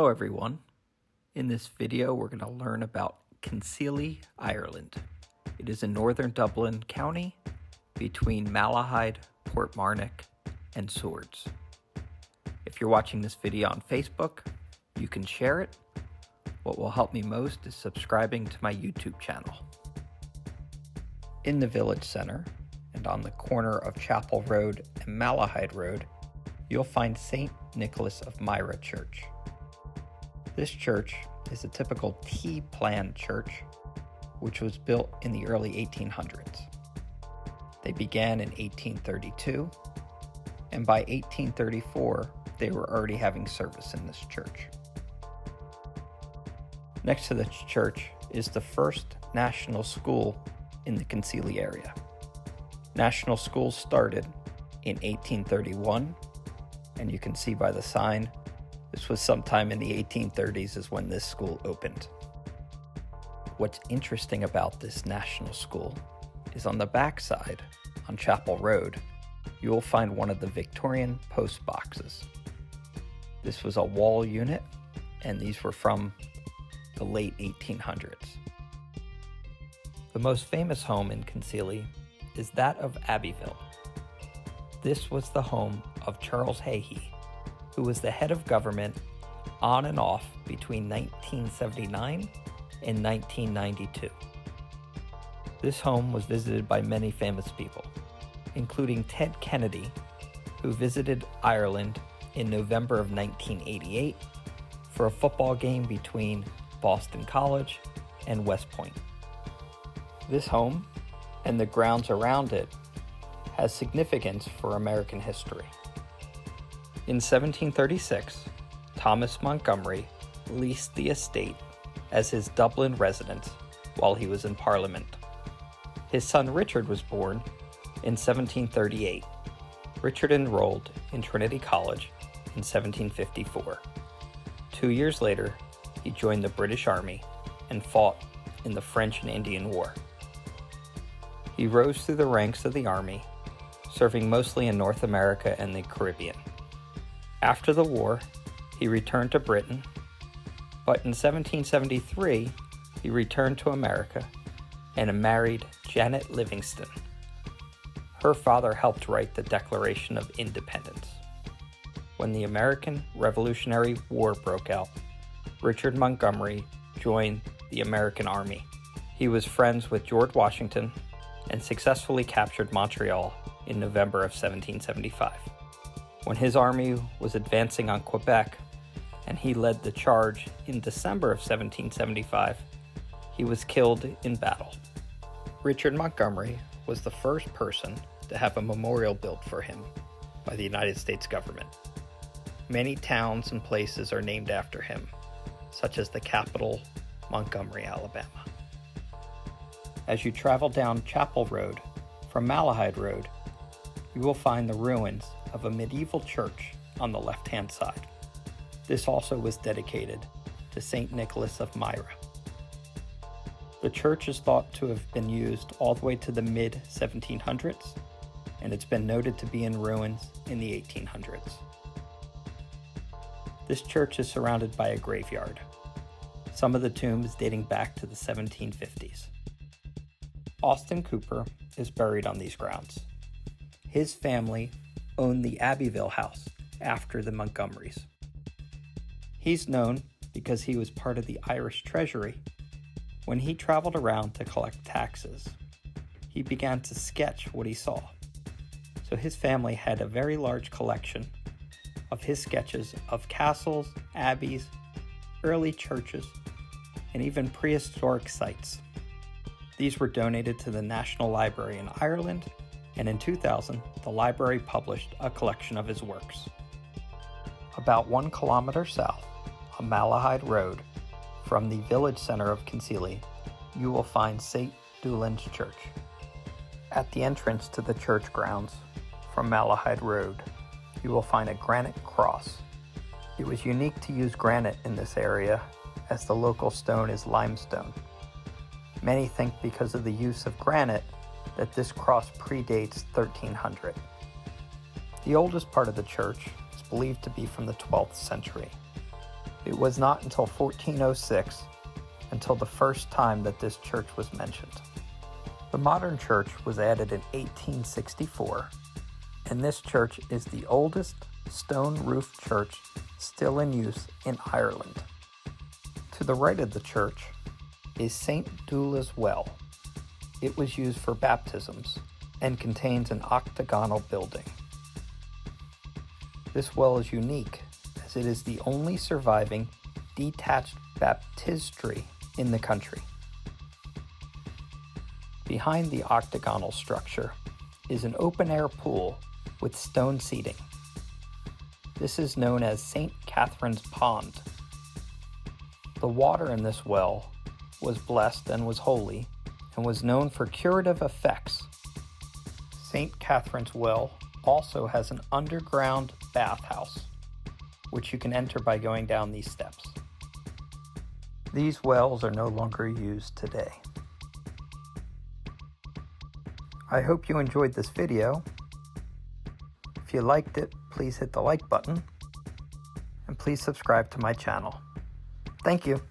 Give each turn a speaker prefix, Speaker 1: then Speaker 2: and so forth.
Speaker 1: Hello everyone. In this video we're going to learn about Kinsealy, Ireland. It is in northern Dublin County between Malahide, Portmarnock, and Swords. If you're watching this video on Facebook, you can share it. What will help me most is subscribing to my YouTube channel. In the village center and on the corner of Chapel Road and Malahide Road, you'll find St. Nicholas of Myra Church. This church is a typical T-plan church, which was built in the early 1800s. They began in 1832, and by 1834, they were already having service in this church. Next to the church is the first national school in the Kinsealy area. National schools started in 1831, and you can see by the sign, this was sometime in the 1830s is when this school opened. What's interesting about this national school is on the backside, on Chapel Road, you will find one of the Victorian post boxes. This was a wall unit, and these were from the late 1800s. The most famous home in Kinsealy is that of Abbeville. This was the home of Charles Hahey, who was the head of government on and off between 1979 and 1992. This home was visited by many famous people, including Ted Kennedy, who visited Ireland in November of 1988 for a football game between Boston College and West Point. This home and the grounds around it has significance for American history. In 1736, Thomas Montgomery leased the estate as his Dublin residence while he was in Parliament. His son Richard was born in 1738. Richard enrolled in Trinity College in 1754. 2 years later, he joined the British Army and fought in the French and Indian War. He rose through the ranks of the Army, serving mostly in North America and the Caribbean. After the war, he returned to Britain, but in 1773, he returned to America and married Janet Livingston. Her father helped write the Declaration of Independence. When the American Revolutionary War broke out, Richard Montgomery joined the American Army. He was friends with George Washington and successfully captured Montreal in November of 1775. When his army was advancing on Quebec and he led the charge in December of 1775, he was killed in battle. Richard Montgomery was the first person to have a memorial built for him by the United States government. Many towns and places are named after him, such as the capital, Montgomery, Alabama. As you travel down Chapel Road from Malahide Road, you will find the ruins of a medieval church on the left-hand side. This also was dedicated to St. Nicholas of Myra. The church is thought to have been used all the way to the mid-1700s, and it's been noted to be in ruins in the 1800s. This church is surrounded by a graveyard, some of the tombs dating back to the 1750s. Austin Cooper is buried on these grounds. His family owned the Abbeville house after the Montgomerys. He's known because he was part of the Irish Treasury. When he traveled around to collect taxes, he began to sketch what he saw. So his family had a very large collection of his sketches of castles, abbeys, early churches, and even prehistoric sites. These were donated to the National Library in Ireland, and in 2000, the library published a collection of his works. About 1 kilometer south on Malahide Road, from the village center of Kinsealy, you will find St. Doulin's Church. At the entrance to the church grounds from Malahide Road, you will find a granite cross. It was unique to use granite in this area, as the local stone is limestone. Many think because of the use of granite that this cross predates 1300. The oldest part of the church is believed to be from the 12th century. It was not until 1406 until the first time that this church was mentioned. The modern church was added in 1864, and this church is the oldest stone-roofed church still in use in Ireland. To the right of the church is St. Doullah's Well. It was used for baptisms and contains an octagonal building. This well is unique as it is the only surviving detached baptistry in the country. Behind the octagonal structure is an open-air pool with stone seating. This is known as St. Catherine's Pond. The water in this well was blessed and was holy and was known for curative effects. St. Catherine's Well also has an underground bathhouse, which you can enter by going down these steps. These wells are no longer used today. I hope you enjoyed this video. If you liked it, please hit the like button, and please subscribe to my channel. Thank you.